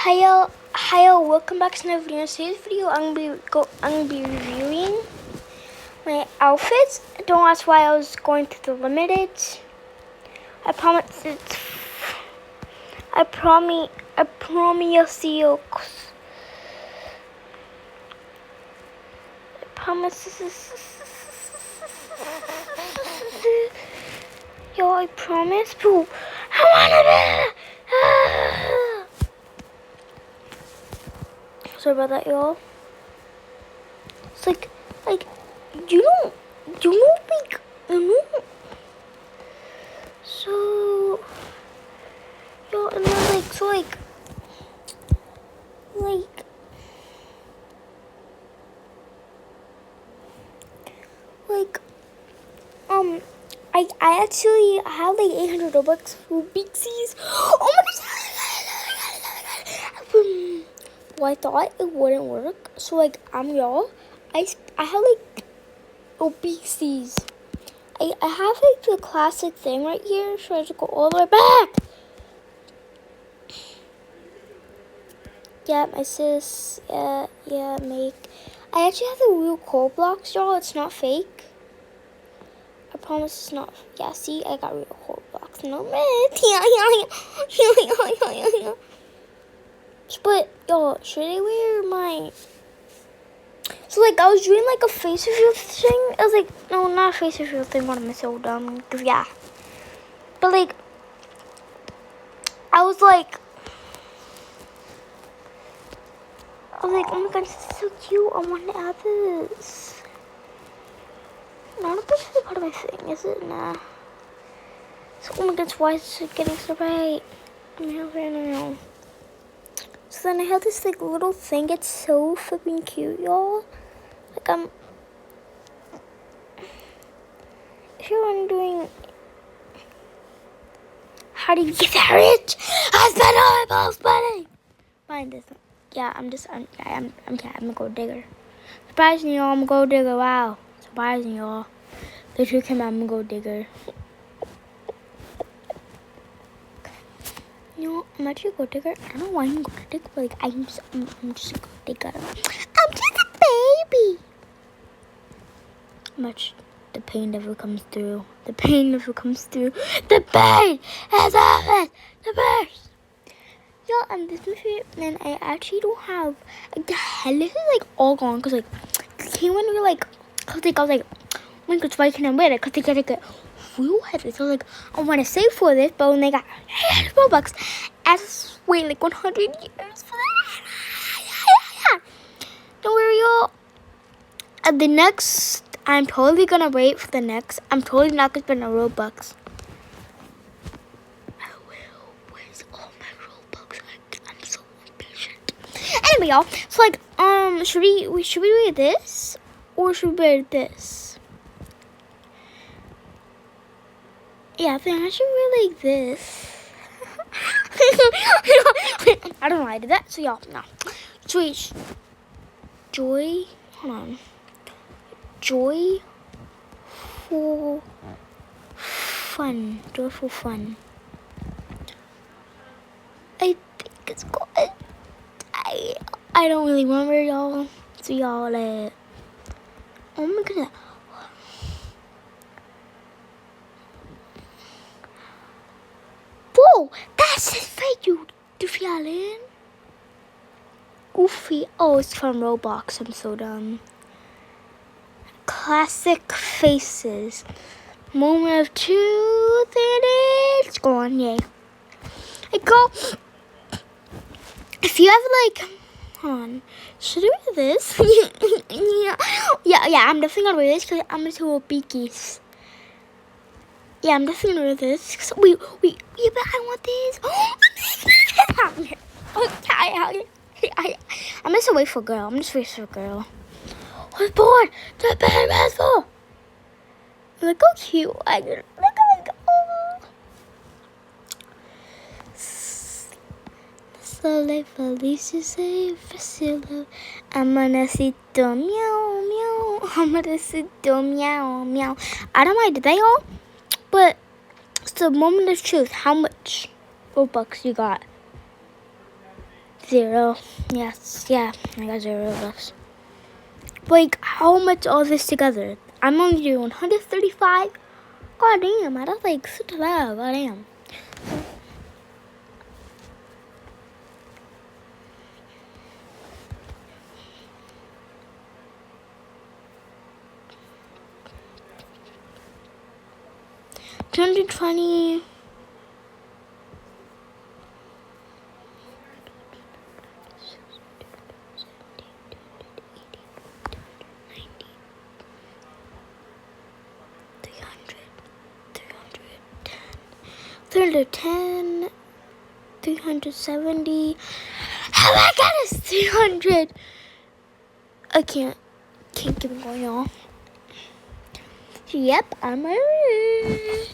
Hi, welcome back to another video. In today's video, I'm gonna be reviewing my outfits. Don't ask why I was going to the limited. I promise you'll see you. I promise. Yo, I promise. Boo. Sorry about that, y'all. It's like, you know, so, y'all, and then, I actually have like 800 Robux for Bixies. Oh my god! Well, I thought it wouldn't work, so y'all, I have like Bixies. I have like the classic thing right here, so I have to go all the way back. Yeah, my sis, make. I actually have the real coal blocks, y'all. It's not fake. I promise it's not. Yeah, see, I got real coal blocks. No man. Yeah. But y'all, should I wear my? So I was doing like a face reveal thing. I was like, no, not a face reveal thing. What am I so dumb? Yeah. But I was like, oh my god, this is so cute. I want to add this. None of this is part of my thing, is it? Nah. So, oh my god, why is it getting so bright? I don't know. So then I have this little thing. It's so flipping cute, y'all. If you're wondering, how do you get that rich? I spent all my balls money. Find this. Yeah, I'm a gold digger. Surprising y'all, I'm a gold digger. Wow. Surprising y'all. The truth came out, I'm a gold digger. You know, I'm actually a gold digger. I don't know why I'm a gold digger, but I'm just a gold digger. I'm just a baby. Much the pain never comes through. The pain never comes through. The pain has happened. The burst. Yeah, and this movie, and I actually don't have the hell is all gone because came when we were I was like, when could why can I wear it? Because they gotta get real heavy. So I want to save for this, but when they got Robux, I just wait 100 years for that. Don't worry, y'all. The next, I'm totally gonna wait for the next. I'm totally not gonna spend a Robux. I will. Where's all my Robux? I'm so impatient. Anyway, y'all. So should we wear this or should we wear this? Yeah, I think I should wear this. I don't know why I did that. So y'all, no. Switch. Joy. Hold on. Joyful fun. I think it's called. I don't really remember, y'all. So y'all, oh my goodness. Whoa, that's his face, you Goofy. Goofy. Oh, it's from Roblox. I'm so dumb. Classic faces. Moment of truth, and it's gone. Yay. If you have hold on. Should I wear this? yeah. I'm definitely gonna wear this because I'm gonna do a beakies. Yeah, I'm definitely gonna wear this. Wait, but I want this. I'm just wait for a girl. Who's bored? The bed is full. Look how cute. Look how slowly, Felicia say, Priscilla. Amanecito, meow, meow. Amanecito, meow, meow. I don't know why I did that, y'all. But it's the moment of truth. How much Robux you got? 0. Yes, yeah, I got 0 Robux. Like, how much all this together? I'm only doing 135. God damn, I don't like such a lot. God damn. $220. 310, 370. How I got us 300? I can't keep going on. Yep, I'm rich.